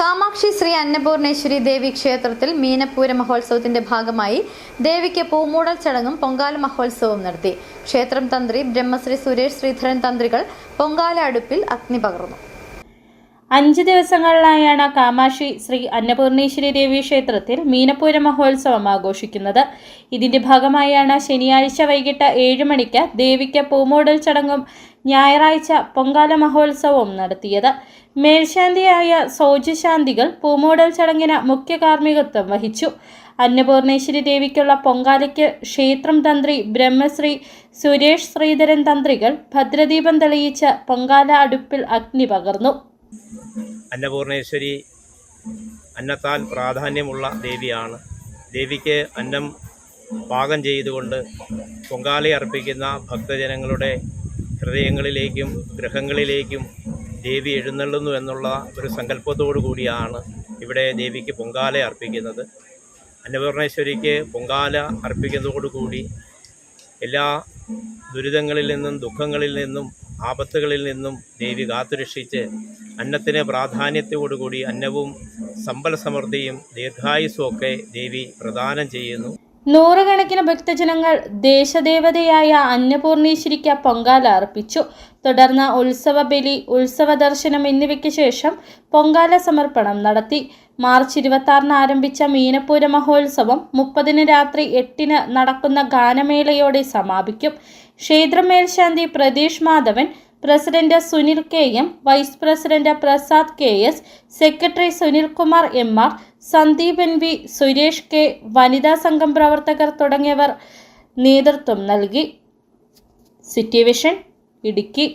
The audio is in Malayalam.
കാമാക്ഷി ശ്രീ അന്നപൂർണേശ്വരി ദേവി ക്ഷേത്രത്തിൽ മീനപ്പൂര മഹോത്സവത്തിന്റെ ഭാഗമായി ദേവിക്ക് പൂമൂടൽ ചടങ്ങും പൊങ്കാല മഹോത്സവവും നടത്തി. ക്ഷേത്രം തന്ത്രി ബ്രഹ്മശ്രീ സുരേഷ് ശ്രീധരൻ തന്ത്രികൾ പൊങ്കാല അടുപ്പിൽ അഗ്നി പകർന്നു. 5 ദിവസങ്ങളിലായാണ് കാമാക്ഷി ശ്രീ അന്നപൂർണേശ്വരി ദേവി ക്ഷേത്രത്തിൽ മീനപ്പൂര മഹോത്സവം ആഘോഷിക്കുന്നത്. ഇതിന്റെ ഭാഗമായാണ് ശനിയാഴ്ച വൈകിട്ട് 7 മണിക്ക് ദേവിക്ക് പൂമൂടൽ ചടങ്ങും ഞായറാഴ്ച പൊങ്കാല മഹോത്സവവും നടത്തിയത്. മേൽശാന്തിയായ സോജശാന്തികൾ പൂമൂടൽ ചടങ്ങിന് മുഖ്യ കാർമ്മികത്വം വഹിച്ചു. അന്നപൂർണേശ്വരി ദേവിക്കുള്ള പൊങ്കാലയ്ക്ക് ക്ഷേത്രം തന്ത്രി ബ്രഹ്മശ്രീ സുരേഷ് ശ്രീധരൻ തന്ത്രികൾ ഭദ്രദീപം തെളിയിച്ച് പൊങ്കാല അടുപ്പിൽ അഗ്നി പകർന്നു. അന്നപൂർണേശ്വരി അന്നത്താൽ പ്രാധാന്യമുള്ള ദേവിയാണ്. ദേവിക്ക് അന്നം പാകം ചെയ്തുകൊണ്ട് പൊങ്കാല അർപ്പിക്കുന്ന ഭക്തജനങ്ങളുടെ ഹൃദയങ്ങളിലേക്കും ഗൃഹങ്ങളിലേക്കും ദേവി എഴുന്നള്ളുന്നു എന്നുള്ള ഒരു സങ്കല്പത്തോടു കൂടിയാണ് ഇവിടെ ദേവിക്ക് പൊങ്കാല അർപ്പിക്കുന്നത്. അന്നപൂർണേശ്വരിക്ക് പൊങ്കാല അർപ്പിക്കുന്നതോടുകൂടി എല്ലാ ദുരിതങ്ങളിൽ നിന്നും ദുഃഖങ്ങളിൽ നിന്നും ആപത്തുകളിൽ നിന്നും ദേവി കാത്തുരക്ഷിച്ച് അന്നത്തിന് പ്രാധാന്യത്തോടുകൂടി അന്നവും സമ്പൽ സമൃദ്ധിയും ദീർഘായുസ്സും ഒക്കെ ദേവി പ്രദാനം ചെയ്യുന്നു. നൂറുകണക്കിന് ഭക്തജനങ്ങൾ ദേശദേവതയായ അന്നപൂർണേശ്വരിക്ക് പൊങ്കാല അർപ്പിച്ചു. തുടർന്ന് ഉത്സവ ബലി, ഉത്സവ ദർശനം എന്നിവയ്ക്ക് ശേഷം പൊങ്കാല സമർപ്പണം നടത്തി. മാർച്ച് 26 ആരംഭിച്ച മീനപ്പൂര മഹോത്സവം 30 രാത്രി 8 നടക്കുന്ന ഗാനമേളയോടെ സമാപിക്കും. ക്ഷേത്രം മേൽശാന്തി Prateesh Madhavan, president Sunil K M, vice president Prasad K S, secretary Sunilkumar M R, Sandeep N V, Suresh K, വനിതാ സംഘം പ്രവർത്തകർ തുടങ്ങിയവർ നേതൃത്വം നൽകി. City vision, Idukki.